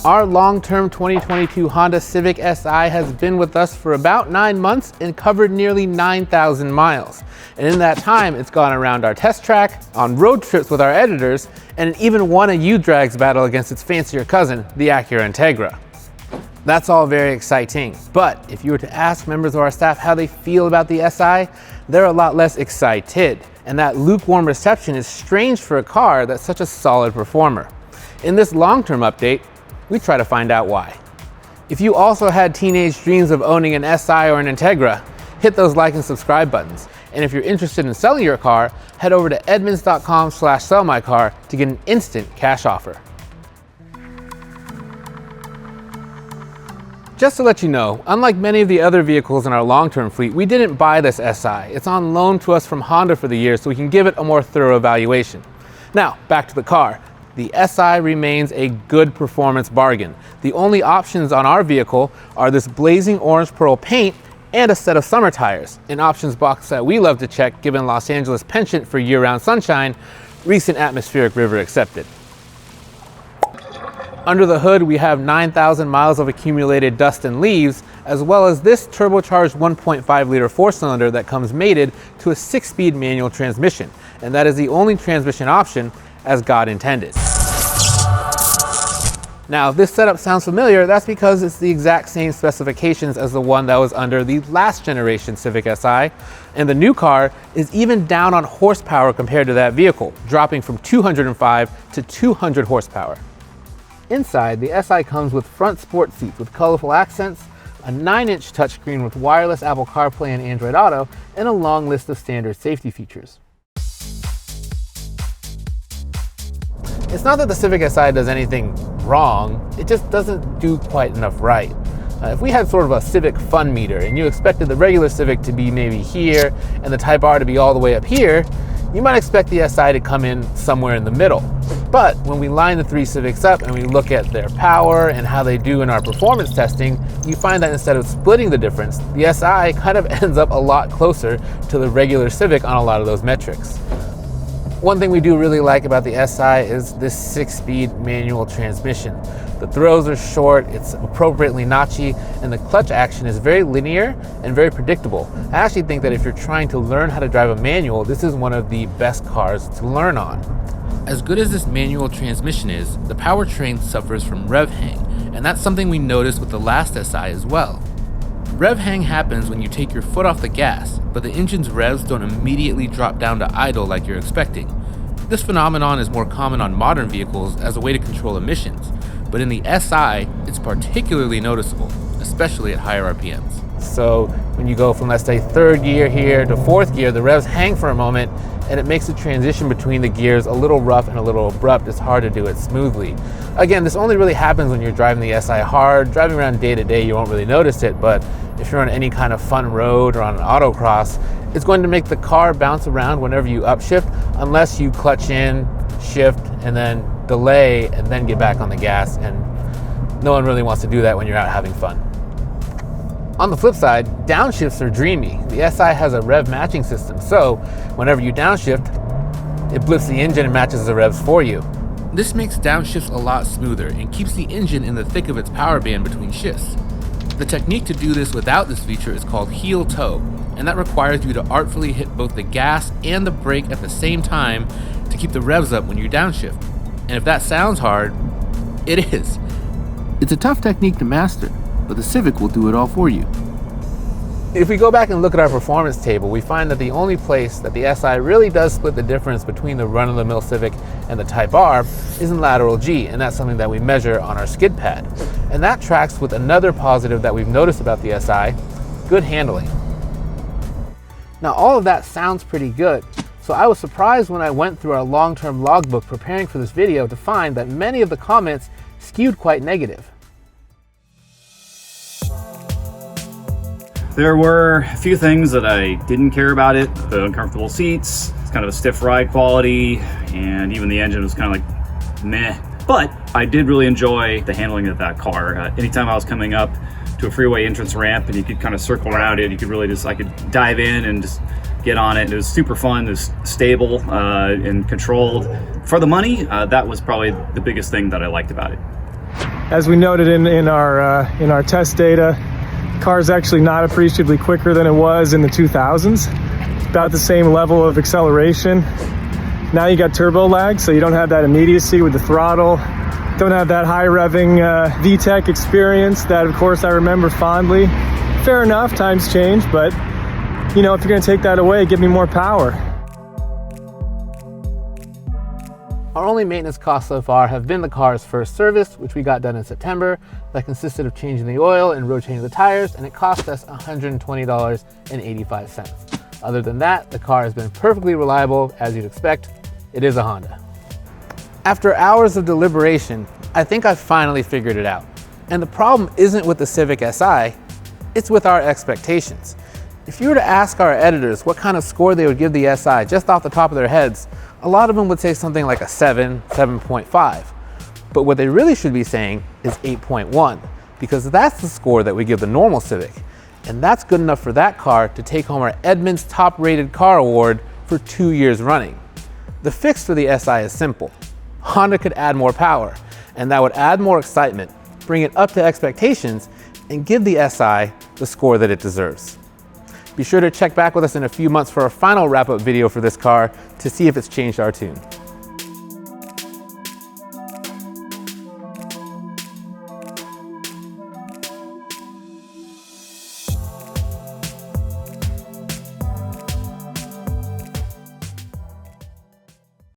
Our long-term 2022 Honda Civic Si has been with us for about 9 months and covered nearly 9,000 miles. And in that time, it's gone around our test track, on road trips with our editors, and it even won a U-Drags battle against its fancier cousin, the Acura Integra. That's all very exciting, but if you were to ask members of our staff how they feel about the Si, they're a lot less excited. And that lukewarm reception is strange for a car that's such a solid performer. In this long-term update, we try to find out why. If you also had teenage dreams of owning an Si or an Integra, hit those like and subscribe buttons. And if you're interested in selling your car, head over to edmunds.com/sellmycar to get an instant cash offer. Just to let you know, unlike many of the other vehicles in our long-term fleet, we didn't buy this Si. It's on loan to us from Honda for the year, so we can give it a more thorough evaluation. Now, back to the car. The Si remains a good performance bargain. The only options on our vehicle are this blazing orange pearl paint and a set of summer tires, an options box that we love to check given Los Angeles penchant for year-round sunshine, recent atmospheric river accepted. Under the hood, we have 9,000 miles of accumulated dust and leaves, as well as this turbocharged 1.5-liter four-cylinder that comes mated to a 6-speed manual transmission, and that is the only transmission option as God intended. Now, if this setup sounds familiar, that's because it's the exact same specifications as the one that was under the last generation Civic Si, and the new car is even down on horsepower compared to that vehicle, dropping from 205 to 200 horsepower. Inside, the Si comes with front sport seats with colorful accents, a 9-inch touchscreen with wireless Apple CarPlay and Android Auto, and a long list of standard safety features. It's not that the Civic Si does anything wrong, it just doesn't do quite enough right. If we had sort of a Civic fun meter and you expected the regular Civic to be maybe here and the Type R to be all the way up here, you might expect the Si to come in somewhere in the middle. But when we line the three Civics up and we look at their power and how they do in our performance testing, you find that instead of splitting the difference, the Si kind of ends up a lot closer to the regular Civic on a lot of those metrics. One thing we do really like about the Si is this 6-speed manual transmission. The throws are short, it's appropriately notchy, and the clutch action is very linear and very predictable. I actually think that if you're trying to learn how to drive a manual, this is one of the best cars to learn on. As good as this manual transmission is, the powertrain suffers from rev hang, and that's something we noticed with the last Si as well. Rev hang happens when you take your foot off the gas, but the engine's revs don't immediately drop down to idle like you're expecting. This phenomenon is more common on modern vehicles as a way to control emissions, but in the Si, it's particularly noticeable, especially at higher RPMs. So when you go from, let's say, third gear here to fourth gear, the revs hang for a moment, and it makes the transition between the gears a little rough and a little abrupt. It's hard to do it smoothly. Again, this only really happens when you're driving the Si hard. Driving around day to day, you won't really notice it, but if you're on any kind of fun road or on an autocross, it's going to make the car bounce around whenever you upshift, unless you clutch in, shift, and then delay, and then get back on the gas, and no one really wants to do that when you're out having fun. On the flip side, downshifts are dreamy. The Si has a rev matching system, so whenever you downshift, it blips the engine and matches the revs for you. This makes downshifts a lot smoother and keeps the engine in the thick of its power band between shifts. The technique to do this without this feature is called heel toe, and that requires you to artfully hit both the gas and the brake at the same time to keep the revs up when you downshift. And if that sounds hard, it is. It's a tough technique to master, but the Civic will do it all for you. If we go back and look at our performance table, we find that the only place that the Si really does split the difference between the run-of-the-mill Civic and the Type R is in lateral G, and that's something that we measure on our skid pad. And that tracks with another positive that we've noticed about the Si, good handling. Now, all of that sounds pretty good, so I was surprised when I went through our long-term logbook preparing for this video to find that many of the comments skewed quite negative. There were a few things that I didn't care about it. The uncomfortable seats, it's kind of a stiff ride quality, and even the engine was kind of like meh. But I did really enjoy the handling of that car. Anytime I was coming up to a freeway entrance ramp and you could kind of circle around it, you could really I could dive in and just get on it. It was super fun, it was stable and controlled. For the money, that was probably the biggest thing that I liked about it. As we noted in our test data, the car is actually not appreciably quicker than it was in the 2000s. It's about the same level of acceleration. Now you got turbo lag, so you don't have that immediacy with the throttle. Don't have that high revving VTEC experience that, of course, I remember fondly. Fair enough, times change, but you know, if you're gonna take that away, give me more power. Our only maintenance costs so far have been the car's first service, which we got done in September. That consisted of changing the oil and rotating the tires, and it cost us $120.85. Other than that, the car has been perfectly reliable, as you'd expect. It is a Honda. After hours of deliberation, I think I've finally figured it out. And the problem isn't with the Civic Si, it's with our expectations. If you were to ask our editors what kind of score they would give the Si just off the top of their heads, a lot of them would say something like a 7, 7.5. But what they really should be saying is 8.1, because that's the score that we give the normal Civic. And that's good enough for that car to take home our Edmunds Top Rated Car Award for 2 years running. The fix for the Si is simple. Honda could add more power, and that would add more excitement, bring it up to expectations, and give the Si the score that it deserves. Be sure to check back with us in a few months for a final wrap-up video for this car to see if it's changed our tune.